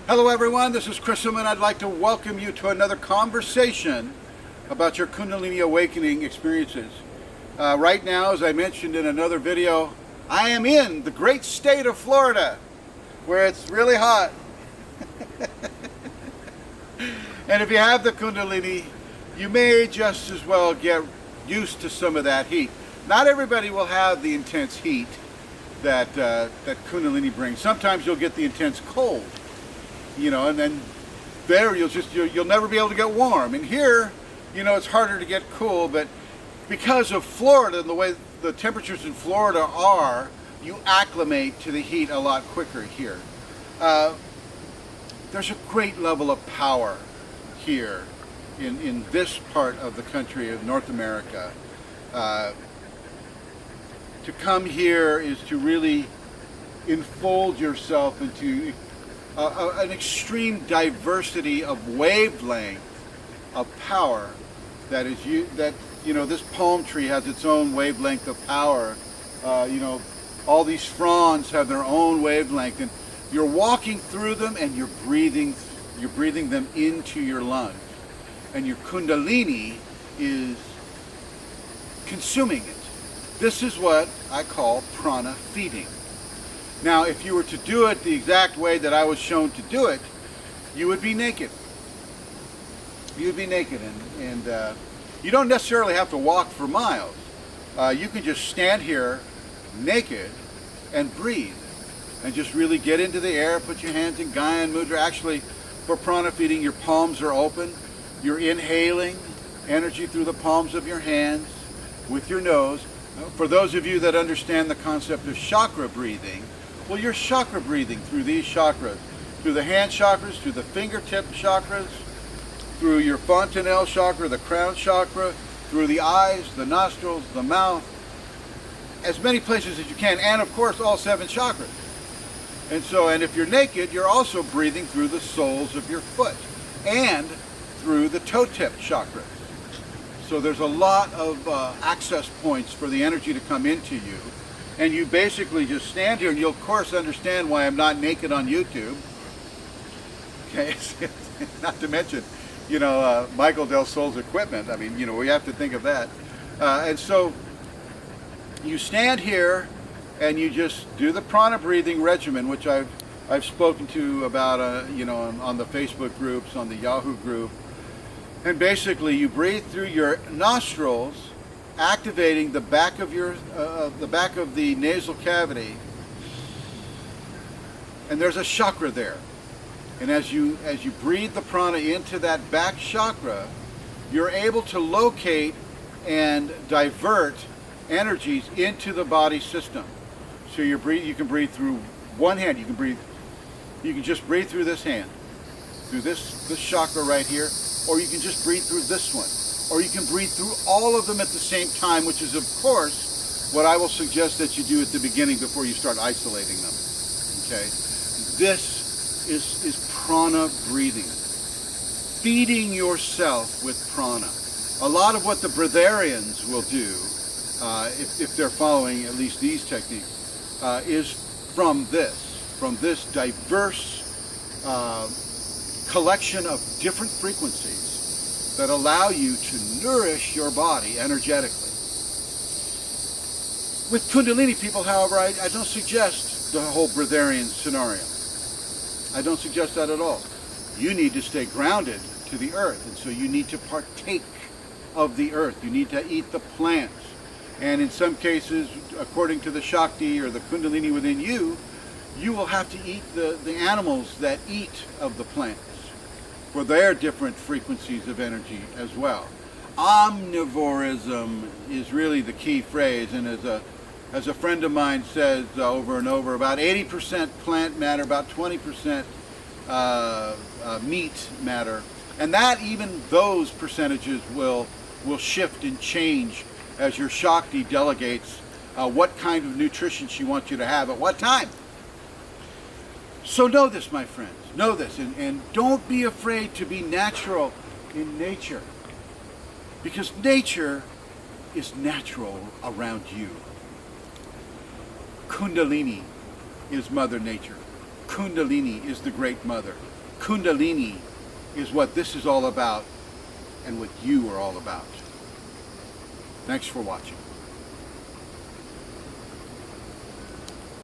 Hello everyone, this is Chrism and I'd like to welcome you to another conversation about your Kundalini awakening experiences. Right now, as I mentioned in another video, I am in the great state of Florida where it's really hot. And if you have the Kundalini, you may just as well get used to some of that heat. Not everybody will have the intense heat that Kundalini brings. Sometimes you'll get the intense cold. And then there you'll never be able to get warm. And here, it's harder to get cool, but because of Florida and the way the temperatures in Florida are, you acclimate to the heat a lot quicker here. There's a great level of power here in this part of the country of North America. To come here is to really enfold yourself into an extreme diversity of wavelength of power this palm tree has its own wavelength of power. All these fronds have their own wavelength, and you're walking through them and you're breathing them into your lungs, and your Kundalini is consuming it. This is what I call prana feeding. Now, if you were to do it the exact way that I was shown to do it, you would be naked. You'd be naked, and you don't necessarily have to walk for miles. You can just stand here naked and breathe, and just really get into the air. Put your hands in Gyan Mudra. Actually, for prana feeding, your palms are open. You're inhaling energy through the palms of your hands with your nose. For those of you that understand the concept of chakra breathing, well, you're chakra breathing through these chakras, through the hand chakras, through the fingertip chakras, through your fontanelle chakra, the crown chakra, through the eyes, the nostrils, the mouth, as many places as you can, and of course all 7 chakras. And if you're naked, you're also breathing through the soles of your foot and through the toe tip chakra. So there's a lot of access points for the energy to come into you. And you basically just stand here, and you'll of course understand why I'm not naked on YouTube. Okay, not to mention, Michael Del Sol's equipment. I mean, we have to think of that. And so you stand here, and you just do the prana breathing regimen, which I've spoken to about, on the Facebook groups, on the Yahoo group. And basically, you breathe through your nostrils, activating the back of the nasal cavity, and there's a chakra there. And as you breathe the prana into that back chakra, you're able to locate and divert energies into the body system. So you can breathe through one hand. You can just breathe through this hand, through this chakra right here, or you can just breathe through this one. Or you can breathe through all of them at the same time, which is, of course, what I will suggest that you do at the beginning before you start isolating them. Okay? This is prana breathing. Feeding yourself with prana. A lot of what the breatharians will do, if they're following at least these techniques, is from this diverse collection of different frequencies that allow you to nourish your body energetically. With Kundalini people, however, I don't suggest the whole breatharian scenario. I don't suggest that at all. You need to stay grounded to the earth, and so you need to partake of the earth. You need to eat the plants. And in some cases, according to the Shakti or the Kundalini within you, you will have to eat the animals that eat of the plants, for their different frequencies of energy as well. Omnivorism is really the key phrase, and as a friend of mine says over and over, about 80% plant matter, about 20% meat matter, and that even those percentages will shift and change as your Shakti delegates what kind of nutrition she wants you to have at what time. So know this, my friends. Know this, and don't be afraid to be natural in nature, because nature is natural around you. Kundalini is Mother Nature. Kundalini is the Great Mother. Kundalini is what this is all about and what you are all about. Thanks for watching.